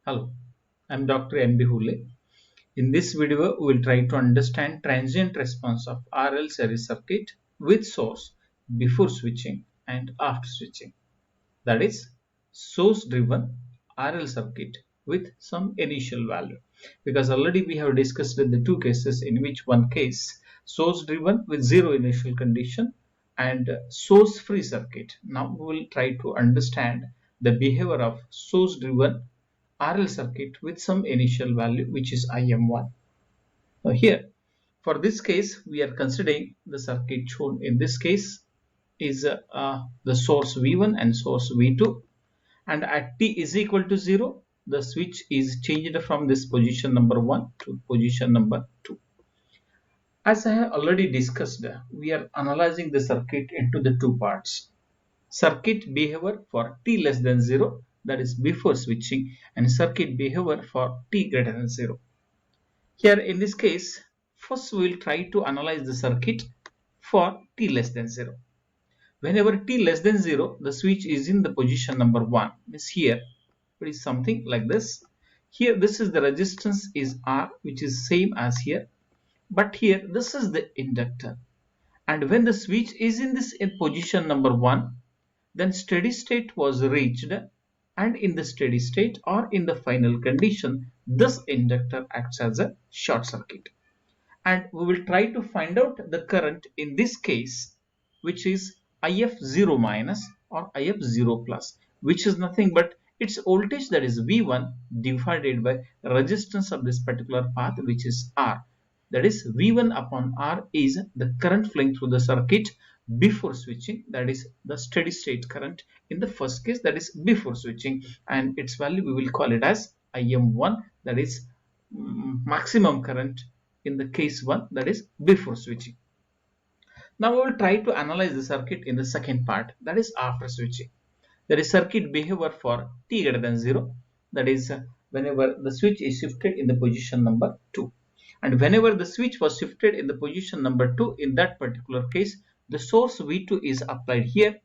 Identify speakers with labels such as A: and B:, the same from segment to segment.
A: Hello, I'm Dr. M.B. Hulle. In this video, we will try to understand transient response of RL series circuit with source before switching and after switching. That is, source-driven RL circuit with some initial value. Because already we have discussed the two cases, in which one case source-driven with zero initial condition and source-free circuit. Now we will try to understand the behavior of source-driven RL circuit with some initial value, which is IM1. Now here, for this case, we are considering the circuit shown in this case is the source V1 and source V2, and at t is equal to 0, the switch is changed from this position number 1 to position number 2. As I have already discussed, we are analyzing the circuit into the two parts. Circuit behavior for t less than 0, that is before switching, and circuit behavior for t greater than 0. Here in this case, first we will try to analyze the circuit for t less than 0. Whenever t less than 0, the switch is in the position number 1. Means here it is something like this. Here this is the resistance is R, which is same as here. But here this is the inductor. And when the switch is in this position number 1, then steady state was reached, and in the steady state or in the final condition, this inductor acts as a short circuit. And we will try to find out the current in this case, which is IF0 minus or IF0 plus, which is nothing but its voltage, that is V1, divided by resistance of this particular path, which is R. That is V1 upon R is the current flowing through the circuit before switching, that is the steady state current in the first case, that is before switching, and its value we will call it as IM1, that is maximum current in the case 1, that is before switching. Now we will try to analyze the circuit in the second part, that is after switching. There is circuit behavior for t greater than 0, that is whenever the switch is shifted in the position number 2. And whenever the switch was shifted in the position number 2, in that particular case, the source V2 is applied here.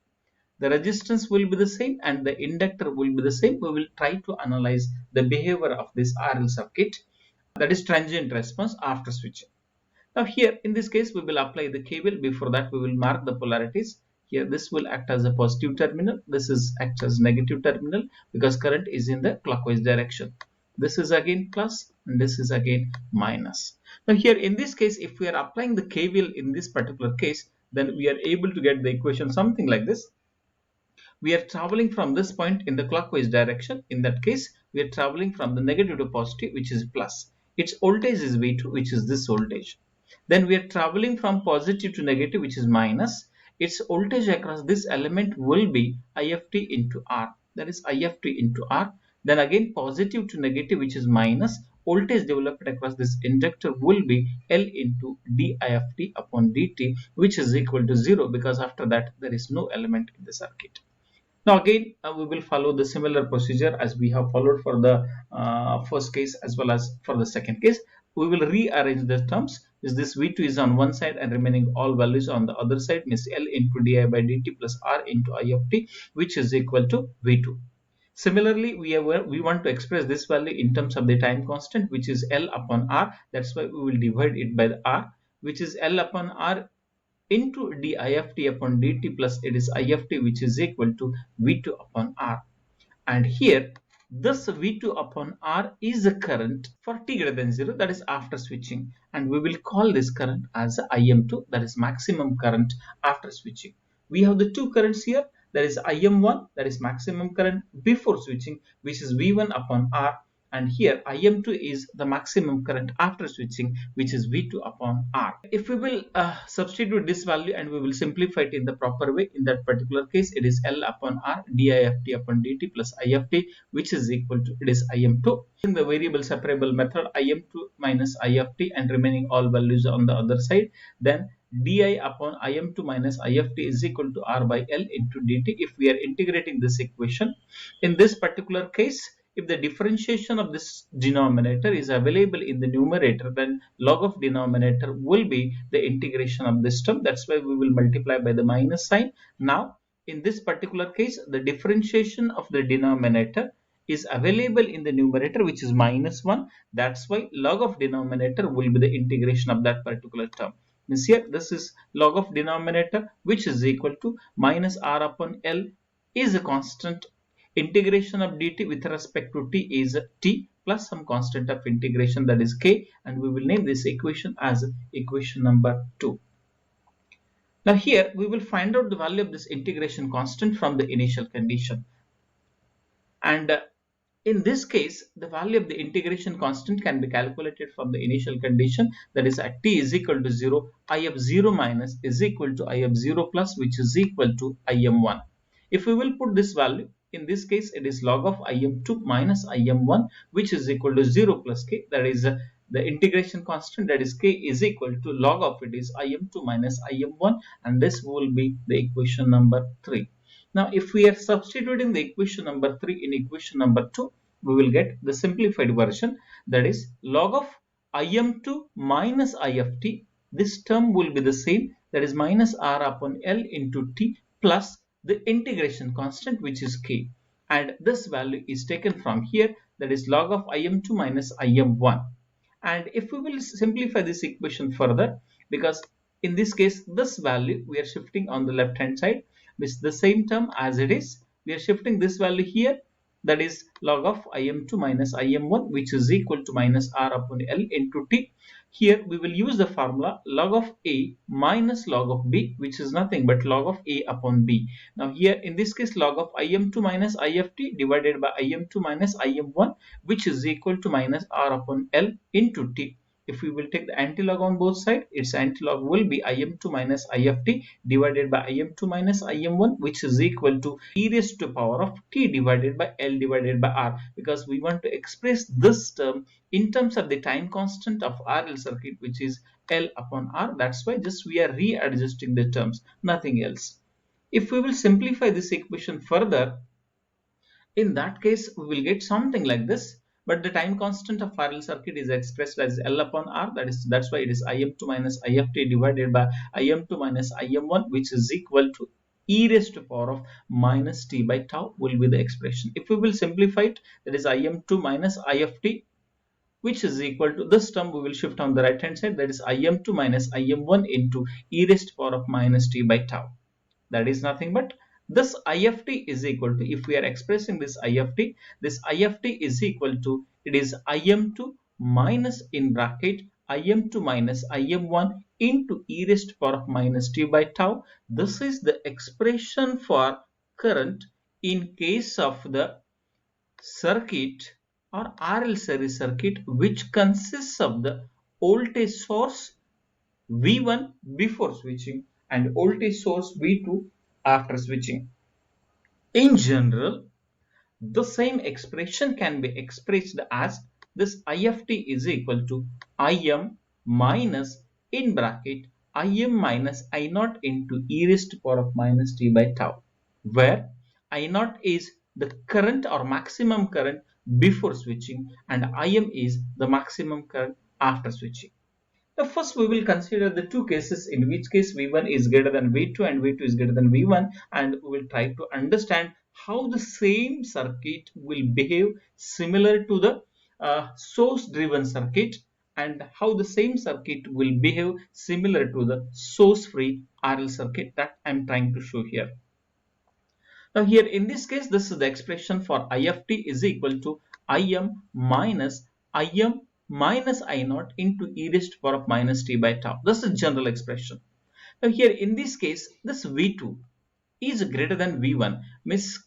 A: The resistance will be the same and the inductor will be the same. We will try to analyze the behavior of this RL circuit, that is transient response after switching. Now here in this case, we will apply the KVL. Before that, we will mark the polarities. Here this will act as a positive terminal. This is acts as negative terminal because current is in the clockwise direction. This is again plus and this is again minus. Now here in this case, if we are applying the KVL in this particular case, then we are able to get the equation something like this. We are traveling from this point in the clockwise direction. In that case, we are traveling from the negative to positive, which is plus. Its voltage is V2, which is this voltage. Then we are traveling from positive to negative, which is minus. Its voltage across this element will be IFT into R. That is IFT into R. Then again positive to negative, which is minus. Voltage developed across this inductor will be L into dIFT upon dt, which is equal to 0 because after that there is no element in the circuit. Now again we will follow the similar procedure as we have followed for the first case as well as for the second case. We will rearrange the terms. Is this V2 is on one side and remaining all values on the other side, means L into di by dt plus R into I of t, which is equal to V2. Similarly, we want to express this value in terms of the time constant, which is L upon R. That's why we will divide it by the R, which is L upon R into dIFT upon dt plus it is IFT, which is equal to V2 upon R. And here this V2 upon R is the current for t greater than 0, that is after switching, and we will call this current as IM2, that is maximum current after switching. We have the two currents here, that is IM1, that is maximum current before switching, which is V1 upon R, and here IM2 is the maximum current after switching, which is V2 upon R. If we will substitute this value and we will simplify it in the proper way, in that particular case it is L upon R dIFT upon dt plus IFT, which is equal to, it is IM2. In the variable separable method, IM2 minus IFT and remaining all values on the other side, then di upon IM2 minus IFT is equal to R by L into dt. If we are integrating this equation, in this particular case, if the differentiation of this denominator is available in the numerator, then log of denominator will be the integration of this term. That's why we will multiply by the minus sign. Now, in this particular case, the differentiation of the denominator is available in the numerator, which is -1. That's why log of denominator will be the integration of that particular term. Means here this is log of denominator, which is equal to minus r upon L is a constant. Integration of dt with respect to t is t plus some constant of integration, that is k, and we will name this equation as equation number 2. Now here we will find out the value of this integration constant from the initial condition, and in this case the value of the integration constant can be calculated from the initial condition, that is at t is equal to 0, I of 0 minus is equal to I of 0 plus, which is equal to Im1. If we will put this value, in this case it is log of Im2 minus Im1, which is equal to 0 plus k, that is the integration constant, that is k, is equal to log of it is Im2 minus Im1, and this will be the equation number 3. Now if we are substituting the equation number 3 in equation number 2, we will get the simplified version, that is log of Im2 minus I of t. This term will be the same, that is minus r upon L into t plus the integration constant, which is k, and this value is taken from here, that is log of Im2 minus Im1. And if we will simplify this equation further, because in this case this value we are shifting on the left hand side with the same term as it is, we are shifting this value here, that is log of Im2 minus Im1, which is equal to minus r upon L into t. Here we will use the formula log of a minus log of b, which is nothing but log of a upon b. Now here in this case log of Im2 minus I of t divided by Im2 minus Im1, which is equal to minus r upon L into t. If we will take the antilog on both sides, its antilog will be Im2 minus I of t divided by Im2 minus Im1, which is equal to e raised to power of t divided by L divided by r, because we want to express this term in terms of the time constant of RL circuit, which is L upon R. That's why just we are readjusting the terms, nothing else. If we will simplify this equation further, in that case we will get something like this, but the time constant of RL circuit is expressed as L upon R, that's why it is Im2 minus I of t divided by Im2 minus Im1, which is equal to e raised to power of minus t by tau will be the expression. If we will simplify it, that is Im2 minus I of t, which is equal to this term we will shift on the right hand side, that is Im2 minus Im1 into e raised to power of minus t by tau. That is nothing but this I of t is equal to, if we are expressing this I of t is equal to, it is Im2 minus in bracket Im2 minus Im1 into e raised to power of minus t by tau. This is the expression for current in case of the circuit or RL series circuit, which consists of the voltage source V1 before switching and voltage source V2 after switching. In general, the same expression can be expressed as this I of t is equal to Im minus in bracket Im minus I naught into e raised to power of minus t by tau, where I naught is the current or maximum current before switching and Im is the maximum current after switching. Now first we will consider the two cases in which case V1 is greater than V2 and V2 is greater than V1, and we will try to understand how the same circuit will behave similar to the source driven circuit, and how the same circuit will behave similar to the source free RL circuit that I am trying to show here. Now here in this case, this is the expression for I of t is equal to Im minus I naught into e raised to power of minus t by tau. This is general expression. Now here in this case, this V2 is greater than V1, means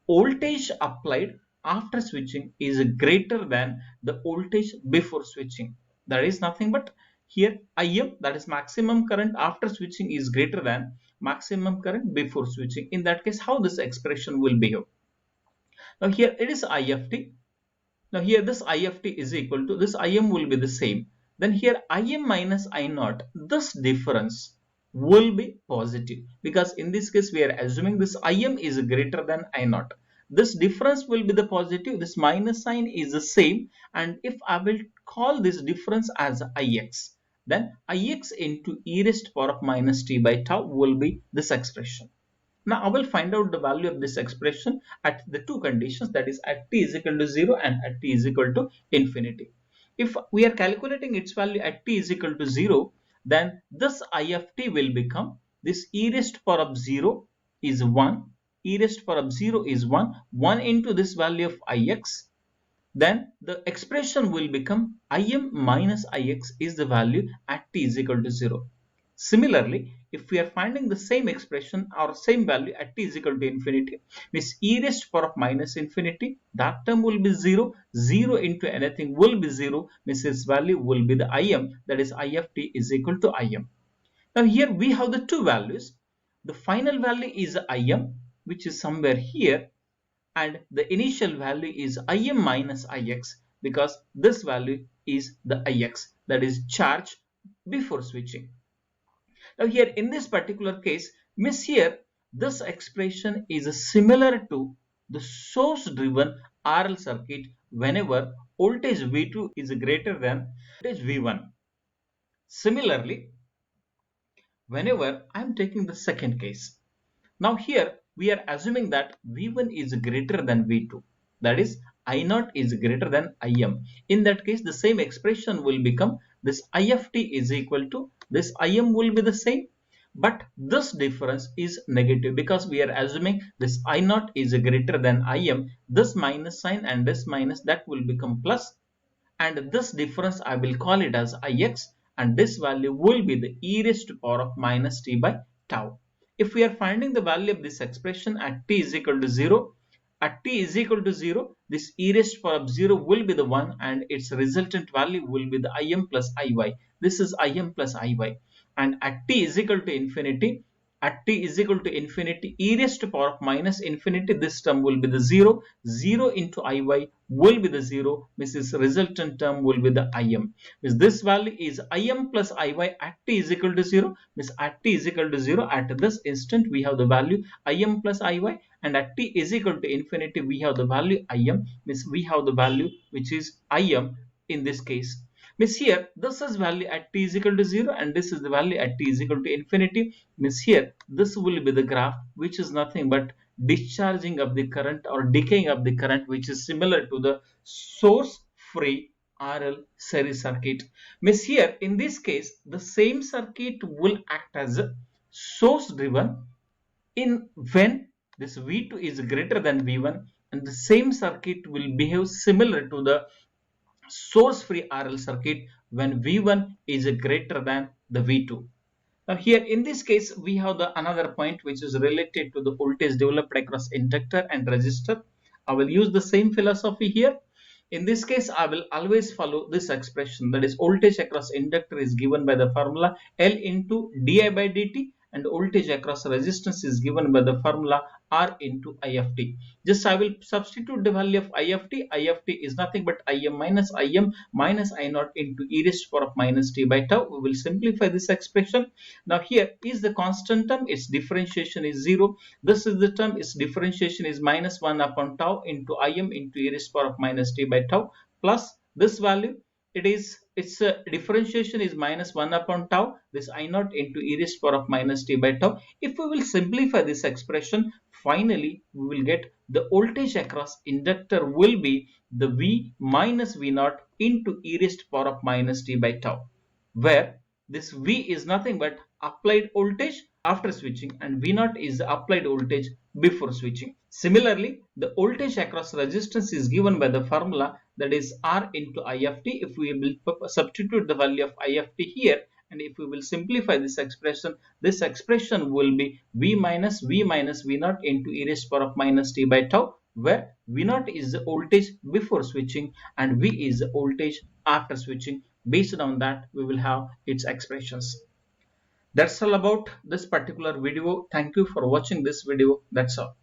A: voltage applied after switching is greater than the voltage before switching. That is nothing but here Im, that is maximum current after switching, is greater than maximum current before switching. In that case, how this expression will behave? Now here it is I of t. Now here this I of t is equal to this Im will be the same. Then here Im minus I naught, this difference will be positive, because in this case we are assuming this Im is greater than I naught. This difference will be the positive, this minus sign is the same, and if I will call this difference as Ix, then Ix into e raised to power of minus t by tau will be this expression. Now I will find out the value of this expression at the two conditions, that is at t is equal to 0 and at t is equal to infinity. If we are calculating its value at t is equal to 0, then this I of t will become this e raised to power of 0 is 1, e raised to power of 0 is 1 into this value of ix, then the expression will become im minus ix is the value at t is equal to 0. Similarly, if we are finding the same expression or same value at t is equal to infinity, means e raised to power of minus infinity, that term will be 0, 0 into anything will be 0, means its value will be the im, that is I of t is equal to im. Now here we have the two values. The final value is im, which is somewhere here, and the initial value is im minus ix, because this value is the ix, that is charge before switching. Now here in this particular case, miss here this expression is similar to the source driven RL circuit whenever voltage V2 is greater than voltage V1. Similarly, whenever I am taking the second case, now here we are assuming that V1 is greater than V2, that is I0 is greater than Im. In that case, the same expression will become this I of t is equal to this Im will be the same, but this difference is negative because we are assuming this I0 is greater than Im. This minus sign and this minus, that will become plus, and this difference I will call it as Ix, and this value will be the e raised to power of minus t by tau. If we are finding the value of this expression at t is equal to 0, at t is equal to 0, this e raised to power of 0 will be the 1 and its resultant value will be the Im plus Iy. This is Im plus Iy. And at t is equal to infinity, at t is equal to infinity, e raised to power of minus infinity, this term will be the 0, 0 into Iy will be the 0, means this resultant term will be the Im. Means this value is Im plus Iy at t is equal to 0, means at t is equal to 0, at this instant we have the value Im plus Iy, and at t is equal to infinity we have the value Im, means we have the value which is Im in this case. Means here this is value at t is equal to 0 and this is the value at t is equal to infinity. Means here this will be the graph which is nothing but discharging of the current or decaying of the current, which is similar to the source free RL series circuit. Means here in this case the same circuit will act as a source driven in when this V2 is greater than V1, and the same circuit will behave similar to the source free RL circuit when V1 is greater than the V2. Now here in this case we have the another point which is related to the voltage developed across inductor and resistor. I will use the same philosophy here. In this case I will always follow this expression, that is voltage across inductor is given by the formula L into di by dt, and voltage across resistance is given by the formula R into I of t. Just I will substitute the value of I of t. I of t is nothing but Im minus I0 into e raised to power of minus t by tau. We will simplify this expression. Now here is the constant term, its differentiation is 0. This is the term, its differentiation is minus 1 upon tau into Im into e raised to power of minus t by tau, plus this value, its differentiation is minus 1 upon tau, this I0 into e raised to power of minus t by tau. If we will simplify this expression, finally we will get the voltage across inductor will be the V minus V0 into e raised to power of minus t by tau, where this V is nothing but applied voltage after switching and V0 is the applied voltage before switching. Similarly, the voltage across resistance is given by the formula, that is R into I of t. If we will substitute the value of I of t here, and if we will simplify this expression will be V minus V0 into e raised to power of minus t by tau, where V0 is the voltage before switching and V is the voltage after switching. Based on that we will have its expressions. That's all about this particular video. Thank you for watching this video. That's all.